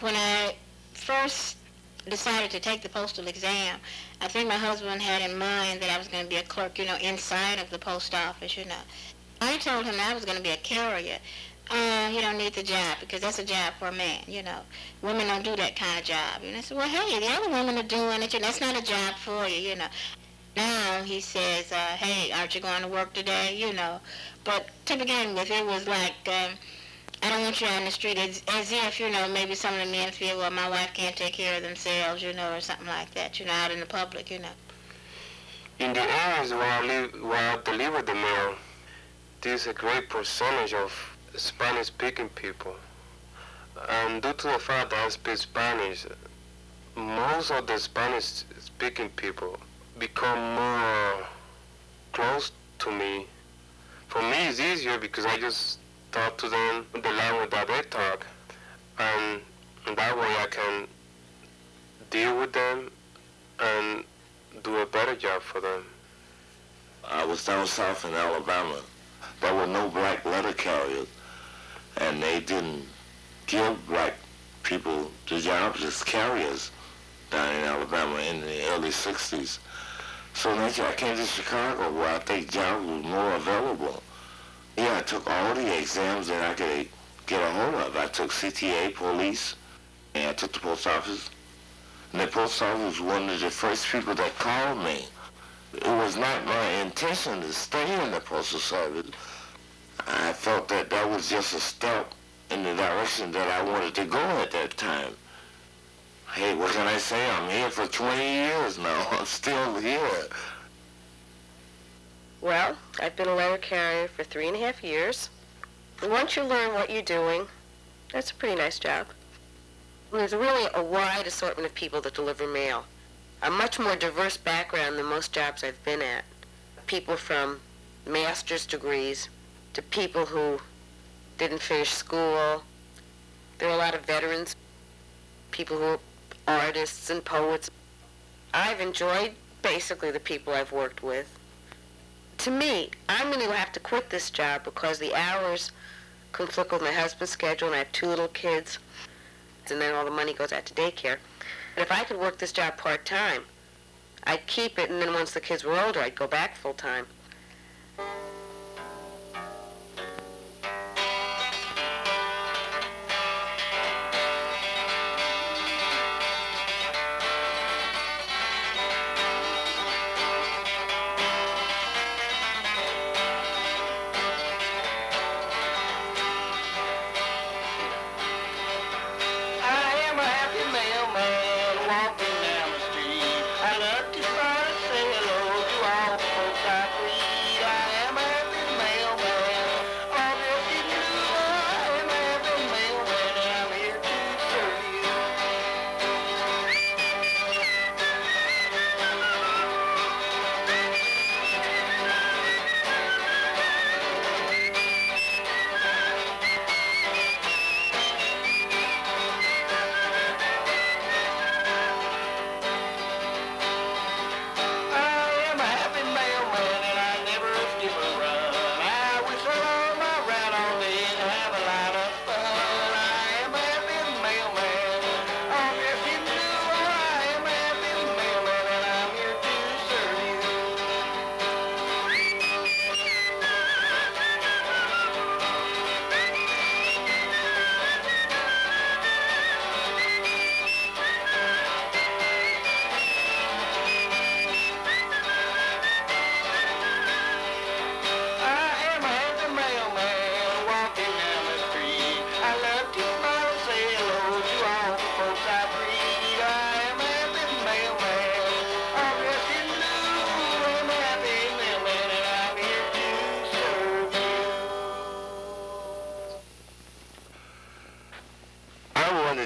When I first decided to take the postal exam, I think my husband had in mind that I was going to be a clerk, you know, inside of the post office, you know. I told him I was going to be a carrier. He don't need the job because that's a job for a man, you know. Women don't do that kind of job. And I said, well, hey, the other women are doing it, and that's not a job for you, you know. Now he says, hey, aren't you going to work today, you know. But to begin with, it was like, I don't want you out in the street as if, you know, maybe some of the men feel, well, my wife can't take care of themselves, you know, or something like that, you know, out in the public, you know. In the areas where I deliver the mail, there's a great percentage of Spanish-speaking people. And due to the fact that I speak Spanish, most of the Spanish-speaking people become more close to me. For me, it's easier because I just talk to them the language that they talk, and that way I can deal with them and do a better job for them. I was down south in Alabama. There were no black letter carriers, and they didn't give black people the jobs as carriers down in Alabama in the early 60s. So then I came to Chicago where I think jobs was more available. Yeah, I took all the exams that I could get a hold of. I took CTA, police, and I took the post office. And the post office was one of the first people that called me. It was not my intention to stay in the Postal Service. I felt that that was just a step in the direction that I wanted to go at that time. Hey, what can I say? I'm here for 20 years now. I'm still here. Well, I've been a letter carrier for 3.5 years. And once you learn what you're doing, that's a pretty nice job. There's really a wide assortment of people that deliver mail. A much more diverse background than most jobs I've been at. People from master's degrees to people who didn't finish school. There are a lot of veterans, people who are artists and poets. I've enjoyed basically the people I've worked with. To me, I'm going to have to quit this job because the hours conflict with my husband's schedule, and I have 2 little kids, and then all the money goes out to daycare. And if I could work this job part-time, I'd keep it, and then once the kids were older, I'd go back full-time.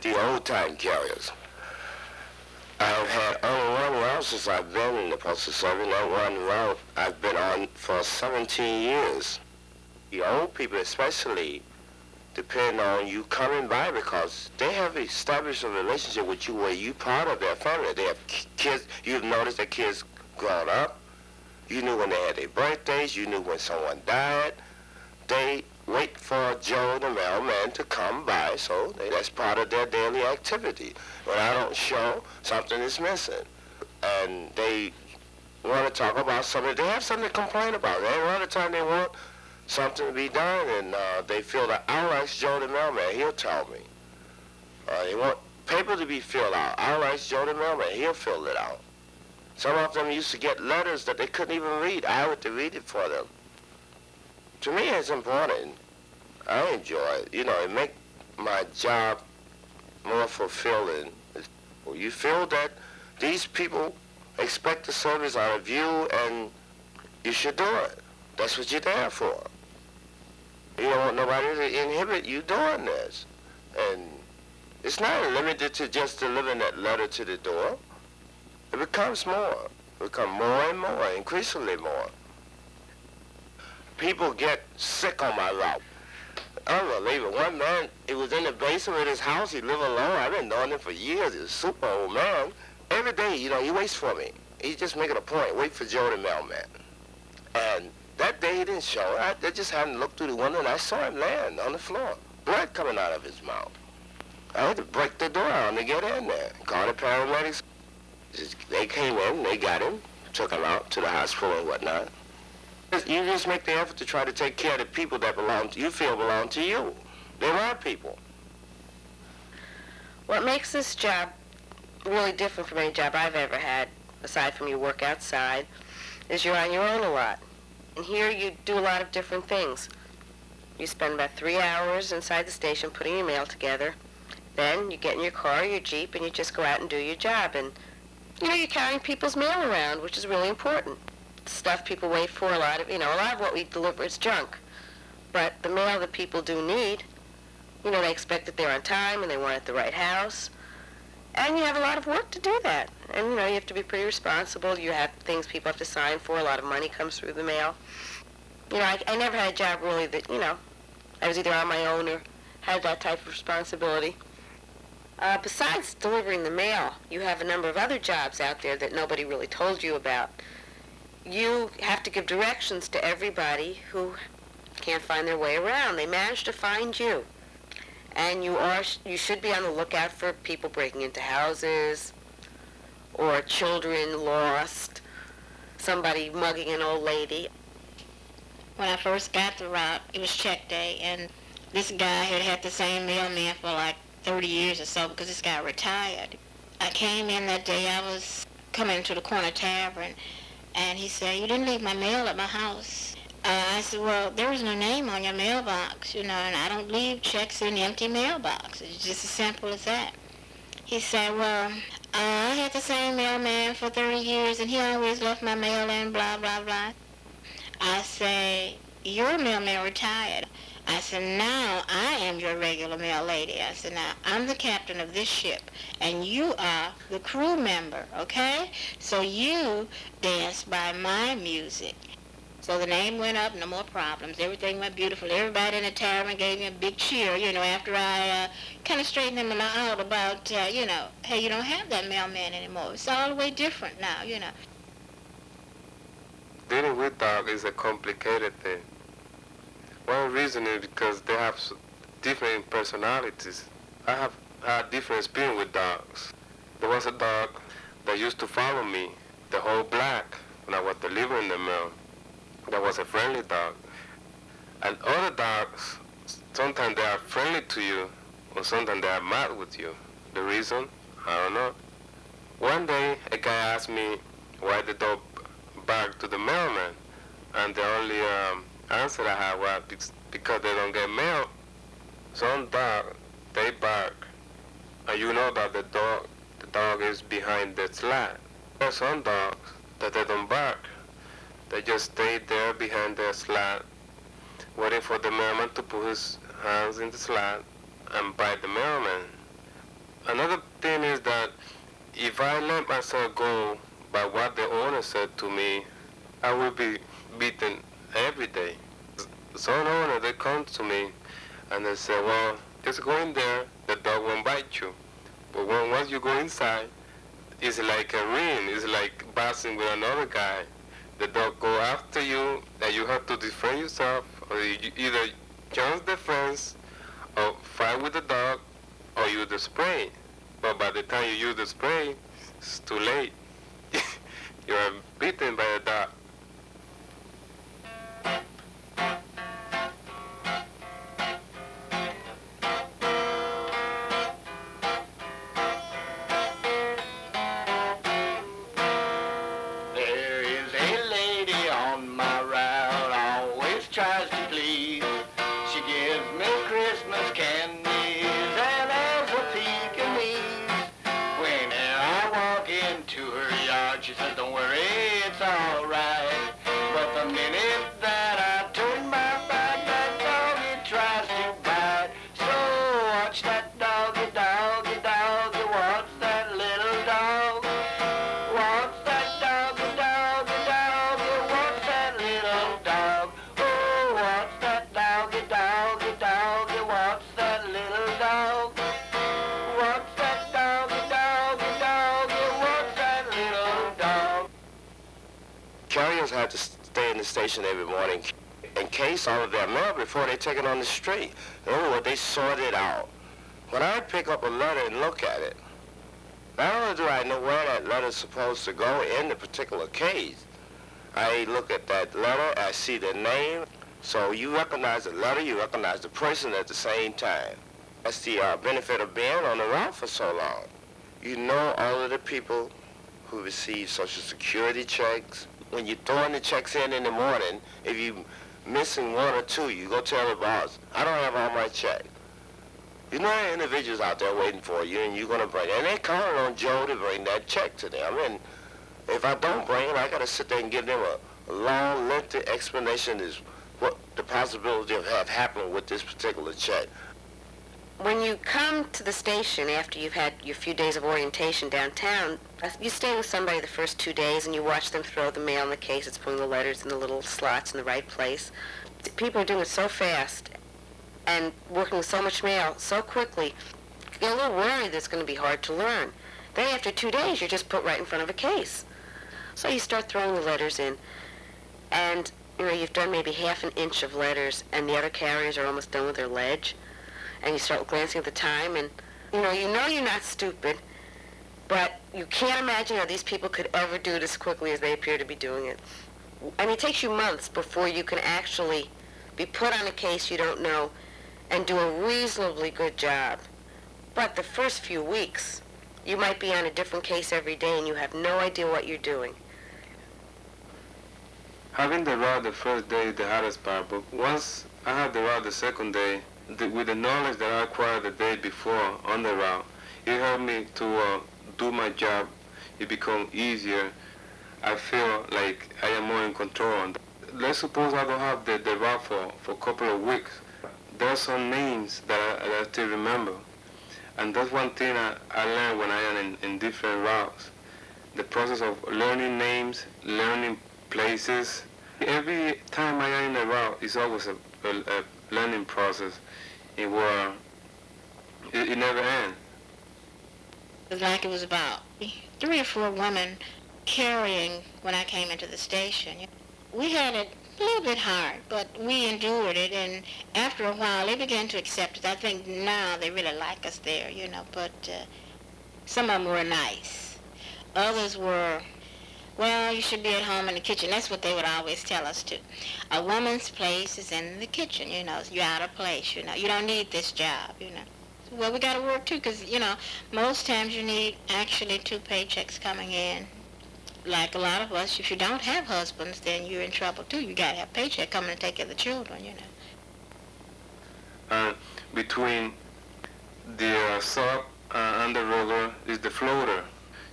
The old-time carriers. I've had only one route since I've been in the Postal Service. That one route I've been on for 17 years. The old people especially depend on you coming by because they have established a relationship with you where you part of their family. They have kids. You've noticed that kids grown up. You knew when they had their birthdays. You knew when someone died. They wait for Joe the mailman to come by, so that's part of their daily activity. When I don't show, something is missing. And they want to talk about something. They have something to complain about. A lot of the time they want something to be done, and they feel that I'll ask Joe the mailman, he'll tell me. They want paper to be filled out. I'll ask Joe the mailman, he'll fill it out. Some of them used to get letters that they couldn't even read. I had to read it for them. To me, it's important. I enjoy it. You know, it makes my job more fulfilling. You feel that these people expect a service out of you, and you should do it. That's what you're there for. You don't want nobody to inhibit you doing this. And it's not limited to just delivering that letter to the door. It becomes more. It becomes more and more, increasingly more. People get sick on my route. Unbelievable. One man, he was in the basement of his house. He lived alone. I've been knowing him for years. He's a super old man. Every day, you know, he waits for me. He's just making a point, wait for Joe the mailman. And that day he didn't show. I just happened to look through the window, and I saw him laying on the floor, blood coming out of his mouth. I had to break the door down to get in there. Called the paramedics. They came in, they got him, took him out to the hospital and whatnot. You just make the effort to try to take care of the people that you feel belong to you. They're my people. What makes this job really different from any job I've ever had, aside from your work outside, is you're on your own a lot. And here you do a lot of different things. You spend about 3 hours inside the station putting your mail together. Then you get in your car or your Jeep and you just go out and do your job. And, you know, you're carrying people's mail around, which is really important. Stuff people wait for, a lot of what we deliver is junk. But the mail that people do need, you know, they expect that they're on time and they want it at the right house. And you have a lot of work to do that. And, you know, you have to be pretty responsible. You have things people have to sign for. A lot of money comes through the mail. You know, I never had a job really that, you know, I was either on my own or had that type of responsibility. Besides delivering the mail, you have a number of other jobs out there that nobody really told you about. You have to give directions to everybody who can't find their way around. They manage to find you. And you should be on the lookout for people breaking into houses, or children lost, somebody mugging an old lady. When I first got the route, it was check day, and this guy had had the same mailman for like 30 years or so because this guy retired. I came in that day, I was coming to the corner tavern, and he said, "You didn't leave my mail at my house." I said, "Well, there was no name on your mailbox, you know, and I don't leave checks in empty mailboxes. It's just as simple as that." He said, "Well, I had the same mailman for 30 years, and he always left my mail in, blah, blah, blah." I say, "Your mailman retired." I said, "Now I am your regular mail lady." I said, "Now I'm the captain of this ship, and you are the crew member, okay? So you dance by my music." So the name went up, no more problems. Everything went beautiful. Everybody in the tavern gave me a big cheer, you know, after I kind of straightened them out about, you know, hey, you don't have that mailman anymore. It's all the way different now, you know. Dealing with dogs is a complicated thing. One reason is because they have different personalities. I have had different experience with dogs. There was a dog that used to follow me, the whole black, when I was delivering the mail. That was a friendly dog. And other dogs, sometimes they are friendly to you, or sometimes they are mad with you. The reason? I don't know. One day, a guy asked me why the dog barked to the mailman, and the only answer I had was because they don't get mail. Some dogs, they bark, and you know that the dog is behind the slat. There are some dogs that they don't bark. They just stay there behind the slat, waiting for the mailman to put his hands in the slat and bite the mailman. Another thing is that if I let myself go by what the owner said to me, I will be beaten every day. Some owner, they come to me and they say, "Well, just go in there, the dog won't bite you." But once you go inside, it's like a ring, it's like boxing with another guy. The dog go after you, and you have to defend yourself, or either Just the fence, or fight with the dog, or use the spray. But by the time you use the spray, it's too late. You are beaten by the dog. There is a lady on my route, always tries to please. She gives me Christmas candies and as a Pekingese. Whenever I walk into her yard, she says, "Don't worry, it's all right." But the minute that I turn my back, that doggy tries to bite. So watch that doggy, doggy, doggy. What's that little dog? What's that doggy, doggy, doggy? What's that little dog? Oh, what's that doggy, doggy, doggy? What's that little dog? What's that doggy, doggy, doggy? What's that little dog? Carriers have to stay in the station every morning and case all of their mail before they take it on the street. In other words, they sort it out. When I pick up a letter and look at it, not only do I know where that letter is supposed to go in the particular case, I look at that letter, I see the name, so you recognize the letter, you recognize the person at the same time. That's the benefit of being on the route for so long. You know all of the people who receive Social Security checks. When you're throwing the checks in the morning, if you're missing one or two, you go tell the boss, "I don't have all my checks." You know there are individuals out there waiting for you, and you're going to bring it. And they're counting on Joe to bring that check to them. And if I don't bring it, I got to sit there and give them a long, lengthy explanation as what the possibility of have happened with this particular check. When you come to the station after you've had your few days of orientation downtown, you stay with somebody the first 2 days and you watch them throw the mail in the cases, putting the letters in the little slots in the right place. People are doing it so fast and working with so much mail so quickly, you're a little worried that it's going to be hard to learn. Then after 2 days, you're just put right in front of a case. So you start throwing the letters in, and you've done maybe half an inch of letters, and the other carriers are almost done with their ledge. And you start glancing at the time, and you know you're not stupid, but you can't imagine how these people could ever do it as quickly as they appear to be doing it. I mean, it takes you months before you can actually be put on a case you don't know and do a reasonably good job. But the first few weeks, you might be on a different case every day and you have no idea what you're doing. Having the route the first day is the hardest part, but once I had the route the second day, with the knowledge that I acquired the day before on the route, it helped me to do my job. It become easier. I feel like I am more in control. Let's suppose I don't have the route for a couple of weeks. There are some names that I still remember. And that's one thing I learned when I am in different routes. The process of learning names, learning places. Every time I am in a route, it's always a learning process. It never ends. It was like it was about 3 or 4 women carrying when I came into the station. We had it a little bit hard, but we endured it, and after a while they began to accept it. I think now they really like us there, but some of them were nice. Others were, well, you should be at home in the kitchen. That's what they would always tell us to. A woman's place is in the kitchen, you're out of place, you don't need this job, Well, we got to work too, because, most times you need actually 2 paychecks coming in. Like a lot of us, if you don't have husbands, then you're in trouble too. You got to have a paycheck coming to take care of the children, Between the sub and the roller is the floater,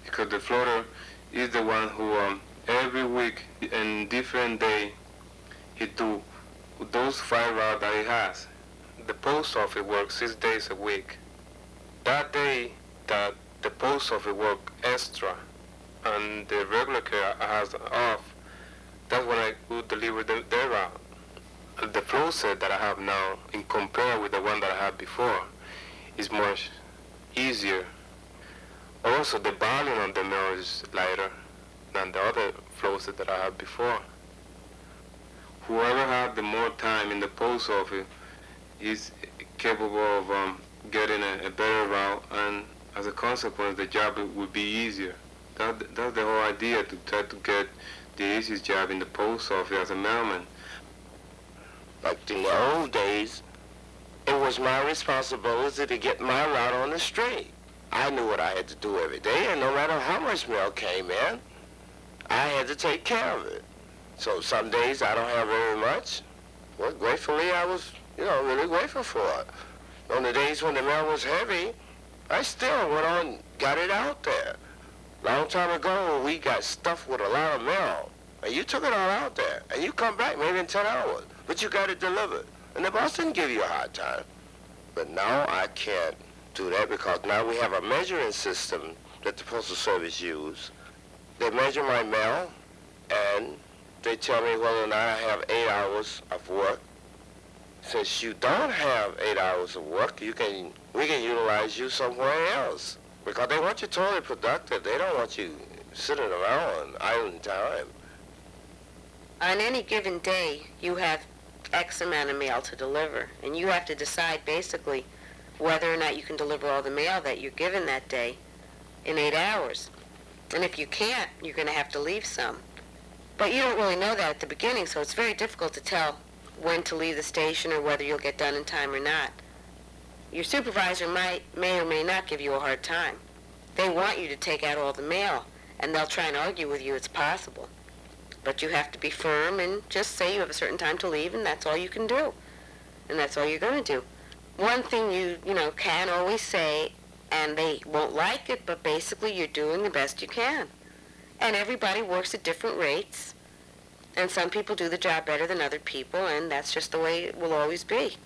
because the floater is the one who every week and different day he do those 5 routes that he has. The post office works 6 days a week. That day that the post office work extra and the regular care has off, that's when I would deliver their route. The flow set that I have now, in compare with the one that I had before, is much easier. Also, the volume on the mail is lighter than the other flow set that I had before. Whoever had the more time in the post office, he's capable of getting a better route, and as a consequence, the job would be easier. That's the whole idea, to try to get the easiest job in the post office as a mailman. Like in the old days, it was my responsibility to get my route on the street. I knew what I had to do every day, and no matter how much mail came in, I had to take care of it. So some days I don't have very much. Well, gratefully, I was, really grateful for it. On the days when the mail was heavy, I still went on, got it out there. Long time ago, we got stuffed with a lot of mail, and you took it all out there, and you come back maybe in 10 hours, but you got it delivered, and the boss didn't give you a hard time. But now I can't do that, because now we have a measuring system that the Postal Service use. They measure my mail, and they tell me whether or not I have 8 hours of work. Since you don't have 8 hours of work, we can utilize you somewhere else, because they want you totally productive. They don't want you sitting around idle time. On any given day, you have X amount of mail to deliver, and you have to decide basically whether or not you can deliver all the mail that you're given that day in 8 hours. And if you can't, you're going to have to leave some. But you don't really know that at the beginning, so it's very difficult to tell when to leave the station or whether you'll get done in time or not. Your supervisor may or may not give you a hard time. They want you to take out all the mail, and they'll try and argue with you it's possible. But you have to be firm and just say you have a certain time to leave, and that's all you can do. And that's all you're going to do. One thing you can always say, and they won't like it, but basically you're doing the best you can. And everybody works at different rates, and some people do the job better than other people, and that's just the way it will always be.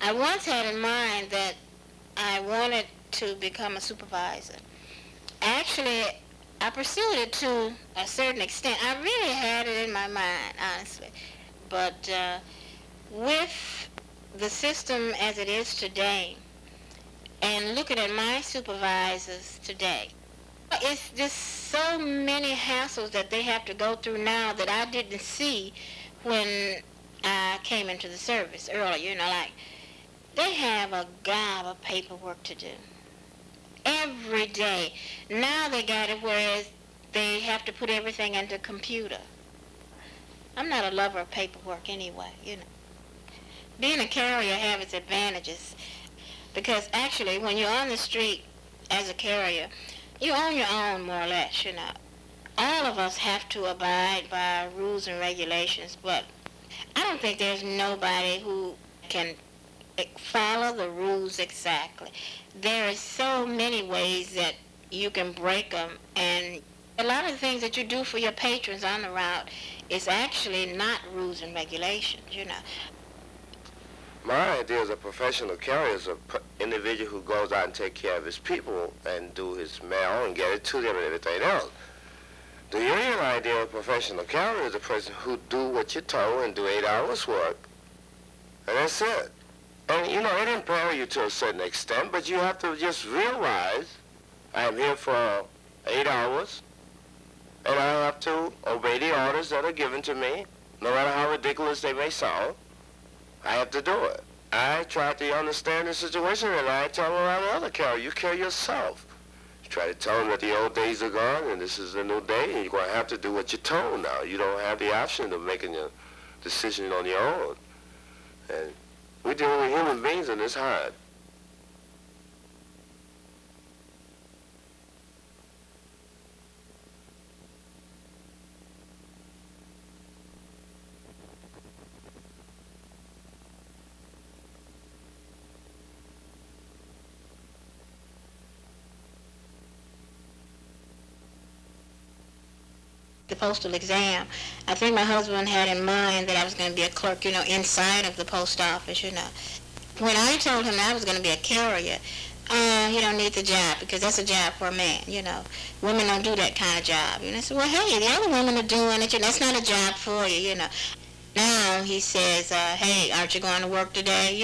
I once had in mind that I wanted to become a supervisor. Actually, I pursued it to a certain extent. I really had it in my mind, honestly. But with the system as it is today, and looking at my supervisors today, it's just so many hassles that they have to go through now that I didn't see when I came into the service earlier. Like, they have a gob of paperwork to do every day. Now they got it whereas they have to put everything into computer. I'm not a lover of paperwork anyway, Being a carrier has its advantages, because actually when you're on the street as a carrier, you're on your own, more or less, All of us have to abide by rules and regulations, but I don't think there's nobody who can follow the rules exactly. There are so many ways that you can break them, and a lot of the things that you do for your patrons on the route is actually not rules and regulations, My idea as a professional carrier is an individual who goes out and takes care of his people and do his mail and get it to them and everything else. The real idea of a professional carrier is a person who do what you're told and do 8 hours work, and that's it. And it impair you to a certain extent, but you have to just realize I'm here for 8 hours, and I have to obey the orders that are given to me, no matter how ridiculous they may sound. I have to do it. I try to understand the situation, and I tell around the other carrier, you carry yourself. You try to tell them that the old days are gone, and this is a new day, and you're going to have to do what you're told now. You don't have the option of making a decision on your own. And we deal with human beings, and it's hard. The postal exam, I think my husband had in mind that I was going to be a clerk, inside of the post office, When I told him I was going to be a carrier, you don't need the job, because that's a job for a man, Women don't do that kind of job. I said, well, hey, the other women are doing it, that's not a job for you, Now he says, hey, aren't you going to work today,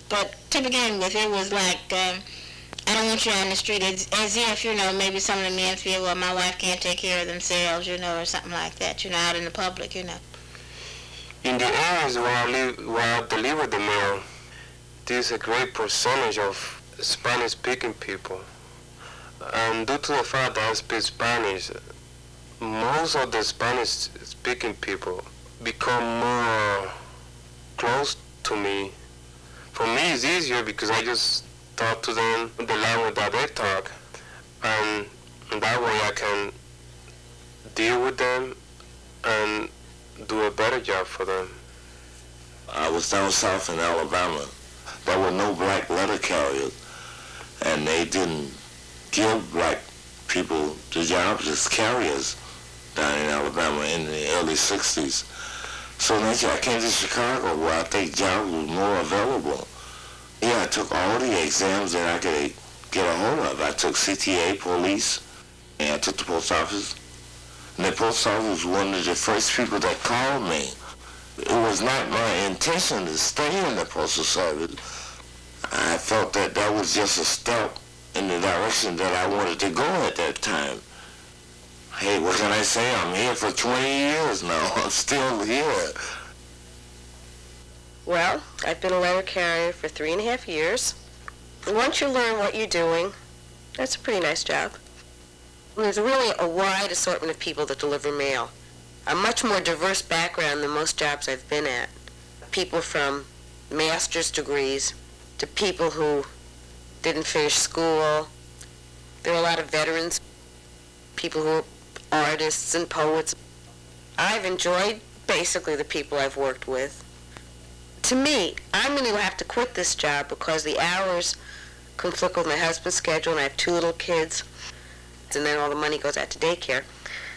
But to begin with, it was like, I don't want you on the street, as if, maybe some of the men feel, well, my wife can't take care of themselves, or something like that, out in the public, In the areas where I deliver the mail, there's a great percentage of Spanish-speaking people. And due to the fact that I speak Spanish, most of the Spanish-speaking people become more close to me. For me, it's easier because I just talk to them the language that they talk, and that way I can deal with them and do a better job for them. I was down south in Alabama. There were no black letter carriers, and they didn't give black people the jobs as carriers down in Alabama in the early 60s. So naturally, I came to Chicago where I think jobs were more available. Yeah, I took all the exams that I could get a hold of. I took CTA, police, and I took the post office. And the post office was one of the first people that called me. It was not my intention to stay in the Postal Service. I felt that that was just a step in the direction that I wanted to go at that time. Hey, what can I say? I'm here for 20 years now. I'm still here. Well, I've been a letter carrier for 3.5 years. And once you learn what you're doing, that's a pretty nice job. There's really a wide assortment of people that deliver mail. A much more diverse background than most jobs I've been at. People from master's degrees to people who didn't finish school. There are a lot of veterans, people who are artists and poets. I've enjoyed basically the people I've worked with. To me, I'm going to have to quit this job because the hours conflict with my husband's schedule, and I have 2 little kids, and then all the money goes out to daycare.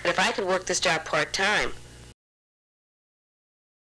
And if I could work this job part-time,